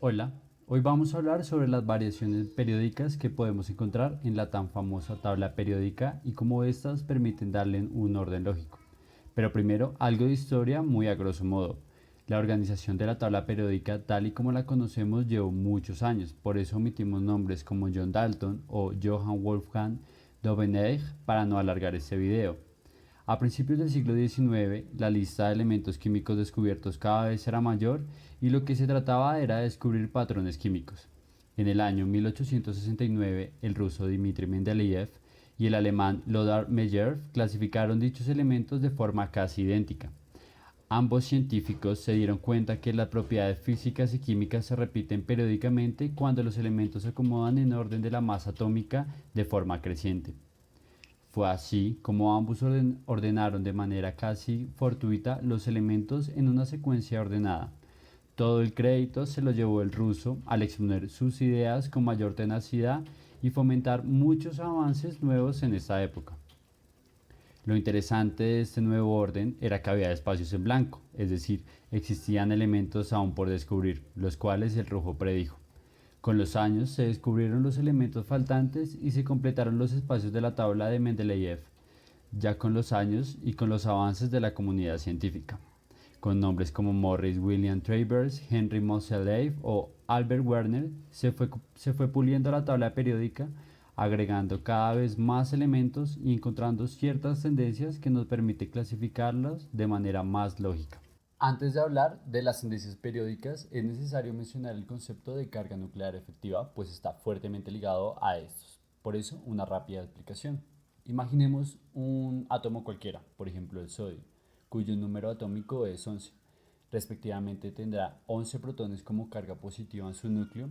Hola, hoy vamos a hablar sobre las variaciones periódicas que podemos encontrar en la tan famosa tabla periódica y cómo estas permiten darle un orden lógico. Pero primero, algo de historia muy a grosso modo. La organización de la tabla periódica tal y como la conocemos llevó muchos años, por eso omitimos nombres como John Dalton o Johann Wolfgang Dobeneich para no alargar este video. A principios del siglo XIX, la lista de elementos químicos descubiertos cada vez era mayor y lo que se trataba era de descubrir patrones químicos. En el año 1869, el ruso Dmitri Mendeleev y el alemán Lothar Meyer clasificaron dichos elementos de forma casi idéntica. Ambos científicos se dieron cuenta que las propiedades físicas y químicas se repiten periódicamente cuando los elementos se acomodan en orden de la masa atómica de forma creciente. Fue así como ambos ordenaron de manera casi fortuita los elementos en una secuencia ordenada. Todo el crédito se lo llevó el ruso al exponer sus ideas con mayor tenacidad y fomentar muchos avances nuevos en esta época. Lo interesante de este nuevo orden era que había espacios en blanco, es decir, existían elementos aún por descubrir, los cuales el ruso predijo. Con los años se descubrieron los elementos faltantes y se completaron los espacios de la tabla de Mendeleev, ya con los años y con los avances de la comunidad científica, con nombres como Morris William Travers, Henry Moseley o Albert Werner, se fue puliendo la tabla periódica, agregando cada vez más elementos y encontrando ciertas tendencias que nos permite clasificarlos de manera más lógica. Antes de hablar de las tendencias periódicas, es necesario mencionar el concepto de carga nuclear efectiva, pues está fuertemente ligado a estos. Por eso, una rápida explicación. Imaginemos un átomo cualquiera, por ejemplo el sodio, cuyo número atómico es 11. Respectivamente tendrá 11 protones como carga positiva en su núcleo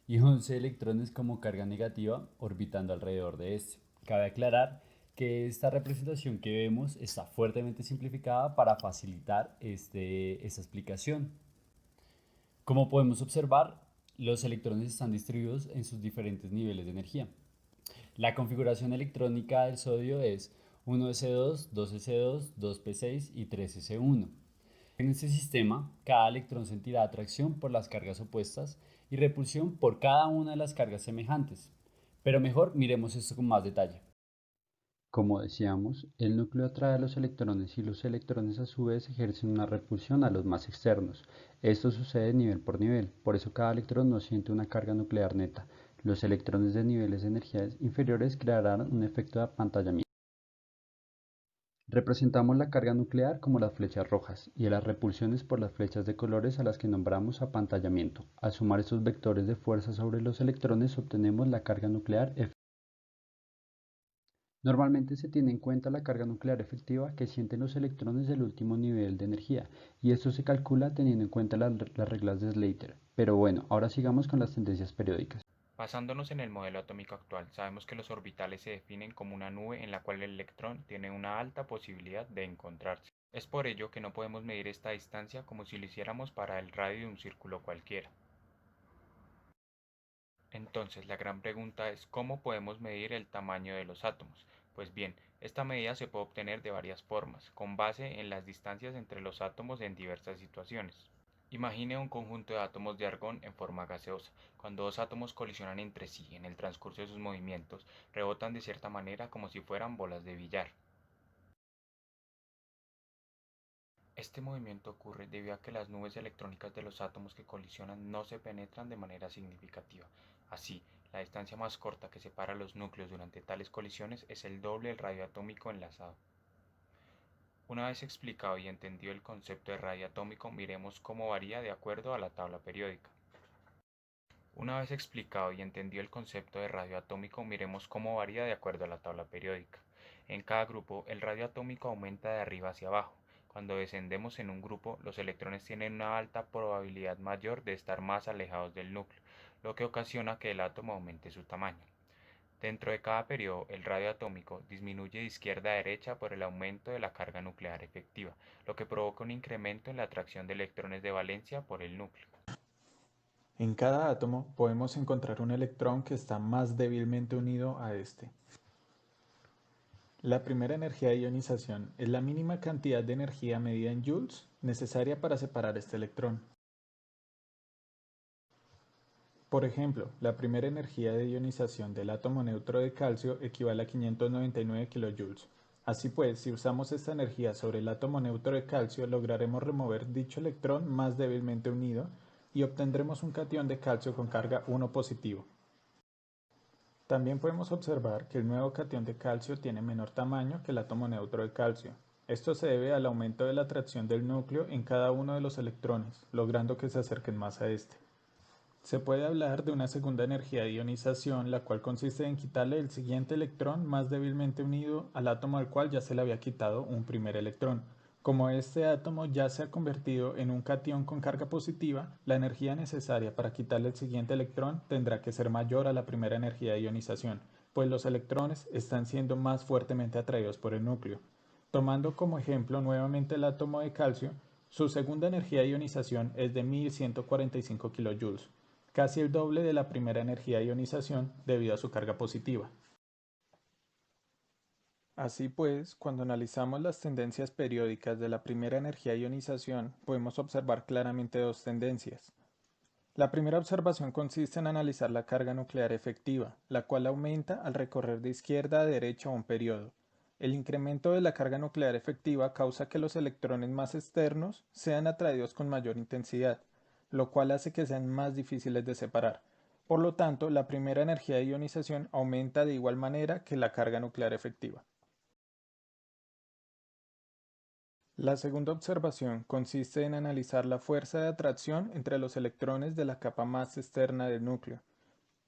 y 11 electrones como carga negativa orbitando alrededor de este. Cabe aclarar que esta representación que vemos está fuertemente simplificada para facilitar esta explicación. Como podemos observar, los electrones están distribuidos en sus diferentes niveles de energía. La configuración electrónica del sodio es 1s2, 2s2, 2p6 y 3s1. En este sistema, cada electrón sentirá atracción por las cargas opuestas y repulsión por cada una de las cargas semejantes. Pero mejor miremos esto con más detalle. Como decíamos, el núcleo atrae a los electrones y los electrones a su vez ejercen una repulsión a los más externos. Esto sucede nivel por nivel, por eso cada electrón no siente una carga nuclear neta. Los electrones de niveles de energía inferiores crearán un efecto de apantallamiento. Representamos la carga nuclear como las flechas rojas y las repulsiones por las flechas de colores a las que nombramos apantallamiento. Al sumar estos vectores de fuerza sobre los electrones obtenemos la carga nuclear efectiva. Normalmente se tiene en cuenta la carga nuclear efectiva que sienten los electrones del último nivel de energía, y esto se calcula teniendo en cuenta las reglas de Slater. Pero bueno, ahora sigamos con las tendencias periódicas. Basándonos en el modelo atómico actual, sabemos que los orbitales se definen como una nube en la cual el electrón tiene una alta posibilidad de encontrarse. Es por ello que no podemos medir esta distancia como si lo hiciéramos para el radio de un círculo cualquiera. Entonces, la gran pregunta es ¿cómo podemos medir el tamaño de los átomos? Pues bien, esta medida se puede obtener de varias formas, con base en las distancias entre los átomos en diversas situaciones. Imagine un conjunto de átomos de argón en forma gaseosa. Cuando dos átomos colisionan entre sí en el transcurso de sus movimientos, rebotan de cierta manera como si fueran bolas de billar. Este movimiento ocurre debido a que las nubes electrónicas de los átomos que colisionan no se penetran de manera significativa. Así, la distancia más corta que separa los núcleos durante tales colisiones es el doble del radio atómico enlazado. Una vez explicado y entendido el concepto de radio atómico, miremos cómo varía de acuerdo a la tabla periódica. Una vez explicado y entendido el concepto de radio atómico, miremos cómo varía de acuerdo a la tabla periódica. En cada grupo, el radio atómico aumenta de arriba hacia abajo. Cuando descendemos en un grupo, los electrones tienen una alta probabilidad mayor de estar más alejados del núcleo, lo que ocasiona que el átomo aumente su tamaño. Dentro de cada periodo, el radio atómico disminuye de izquierda a derecha por el aumento de la carga nuclear efectiva, lo que provoca un incremento en la atracción de electrones de valencia por el núcleo. En cada átomo podemos encontrar un electrón que está más débilmente unido a este. La primera energía de ionización es la mínima cantidad de energía medida en joules necesaria para separar este electrón. Por ejemplo, la primera energía de ionización del átomo neutro de calcio equivale a 599 kilojoules. Así pues, si usamos esta energía sobre el átomo neutro de calcio, lograremos remover dicho electrón más débilmente unido y obtendremos un catión de calcio con carga 1 positivo. También podemos observar que el nuevo catión de calcio tiene menor tamaño que el átomo neutro de calcio. Esto se debe al aumento de la atracción del núcleo en cada uno de los electrones, logrando que se acerquen más a este. Se puede hablar de una segunda energía de ionización, la cual consiste en quitarle el siguiente electrón más débilmente unido al átomo al cual ya se le había quitado un primer electrón. Como este átomo ya se ha convertido en un catión con carga positiva, la energía necesaria para quitarle el siguiente electrón tendrá que ser mayor a la primera energía de ionización, pues los electrones están siendo más fuertemente atraídos por el núcleo. Tomando como ejemplo nuevamente el átomo de calcio, su segunda energía de ionización es de 1145 kilojoules, casi el doble de la primera energía de ionización debido a su carga positiva. Así pues, cuando analizamos las tendencias periódicas de la primera energía de ionización, podemos observar claramente dos tendencias. La primera observación consiste en analizar la carga nuclear efectiva, la cual aumenta al recorrer de izquierda a derecha un periodo. El incremento de la carga nuclear efectiva causa que los electrones más externos sean atraídos con mayor intensidad, lo cual hace que sean más difíciles de separar. Por lo tanto, la primera energía de ionización aumenta de igual manera que la carga nuclear efectiva. La segunda observación consiste en analizar la fuerza de atracción entre los electrones de la capa más externa del núcleo.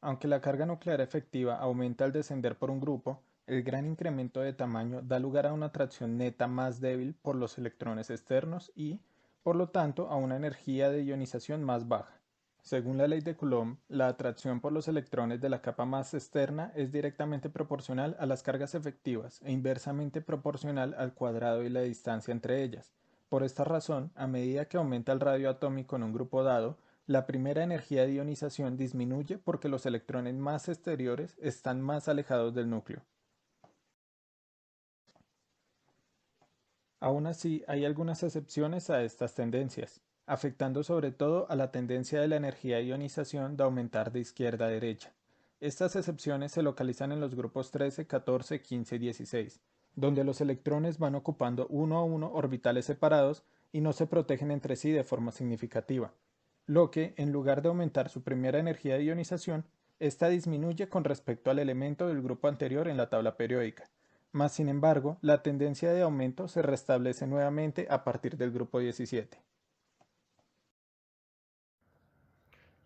Aunque la carga nuclear efectiva aumenta al descender por un grupo, el gran incremento de tamaño da lugar a una atracción neta más débil por los electrones externos y, por lo tanto, a una energía de ionización más baja. Según la ley de Coulomb, la atracción por los electrones de la capa más externa es directamente proporcional a las cargas efectivas e inversamente proporcional al cuadrado y la distancia entre ellas. Por esta razón, a medida que aumenta el radio atómico en un grupo dado, la primera energía de ionización disminuye porque los electrones más exteriores están más alejados del núcleo. Aún así, hay algunas excepciones a estas tendencias, afectando sobre todo a la tendencia de la energía de ionización de aumentar de izquierda a derecha. Estas excepciones se localizan en los grupos 13, 14, 15 y 16, donde los electrones van ocupando uno a uno orbitales separados y no se protegen entre sí de forma significativa, lo que, en lugar de aumentar su primera energía de ionización, esta disminuye con respecto al elemento del grupo anterior en la tabla periódica. Mas, sin embargo, la tendencia de aumento se restablece nuevamente a partir del grupo 17.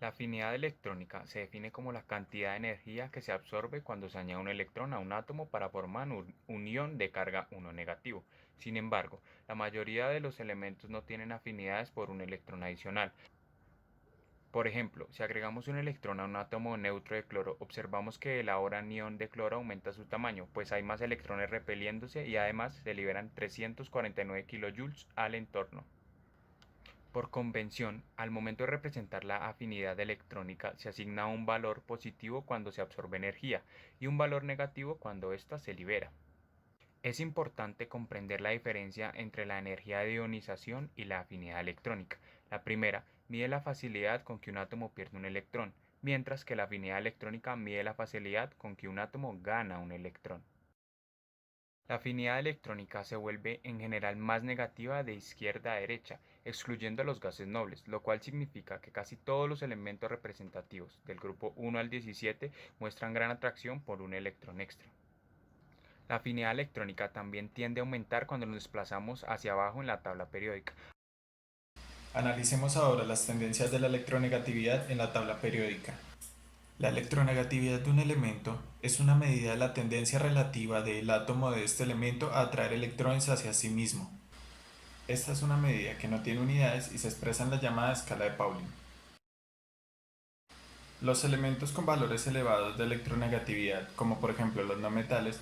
La afinidad electrónica se define como la cantidad de energía que se absorbe cuando se añade un electrón a un átomo para formar una unión de carga 1 negativo. Sin embargo, la mayoría de los elementos no tienen afinidades por un electrón adicional. Por ejemplo, si agregamos un electrón a un átomo neutro de cloro, observamos que el ahora anión de cloro aumenta su tamaño, pues hay más electrones repeliéndose y además se liberan 349 kilojoules al entorno. Por convención, al momento de representar la afinidad electrónica se asigna un valor positivo cuando se absorbe energía y un valor negativo cuando ésta se libera. Es importante comprender la diferencia entre la energía de ionización y la afinidad electrónica. La primera mide la facilidad con que un átomo pierde un electrón, mientras que la afinidad electrónica mide la facilidad con que un átomo gana un electrón. La afinidad electrónica se vuelve en general más negativa de izquierda a derecha, excluyendo a los gases nobles, lo cual significa que casi todos los elementos representativos del grupo 1 al 17 muestran gran atracción por un electrón extra. La afinidad electrónica también tiende a aumentar cuando nos desplazamos hacia abajo en la tabla periódica. Analicemos ahora las tendencias de la electronegatividad en la tabla periódica. La electronegatividad de un elemento es una medida de la tendencia relativa del átomo de este elemento a atraer electrones hacia sí mismo. Esta es una medida que no tiene unidades y se expresa en la llamada escala de Pauling. Los elementos con valores elevados de electronegatividad, como por ejemplo los no metales,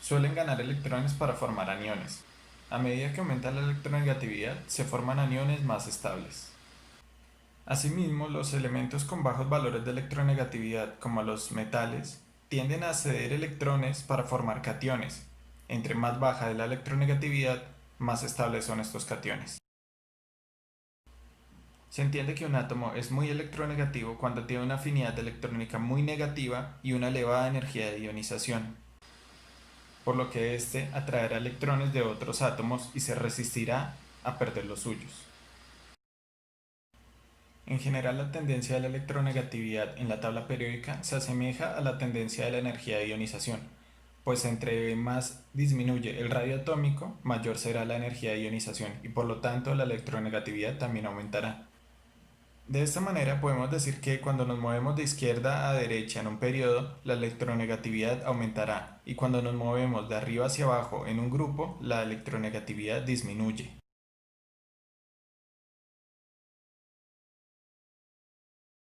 suelen ganar electrones para formar aniones. A medida que aumenta la electronegatividad, se forman aniones más estables. Asimismo, los elementos con bajos valores de electronegatividad, como los metales, tienden a ceder electrones para formar cationes. Entre más baja es la electronegatividad, más estables son estos cationes. Se entiende que un átomo es muy electronegativo cuando tiene una afinidad electrónica muy negativa y una elevada energía de ionización, por lo que éste atraerá electrones de otros átomos y se resistirá a perder los suyos. En general, la tendencia de la electronegatividad en la tabla periódica se asemeja a la tendencia de la energía de ionización, pues entre más disminuye el radio atómico, mayor será la energía de ionización y por lo tanto la electronegatividad también aumentará. De esta manera podemos decir que cuando nos movemos de izquierda a derecha en un periodo, la electronegatividad aumentará y cuando nos movemos de arriba hacia abajo en un grupo, la electronegatividad disminuye.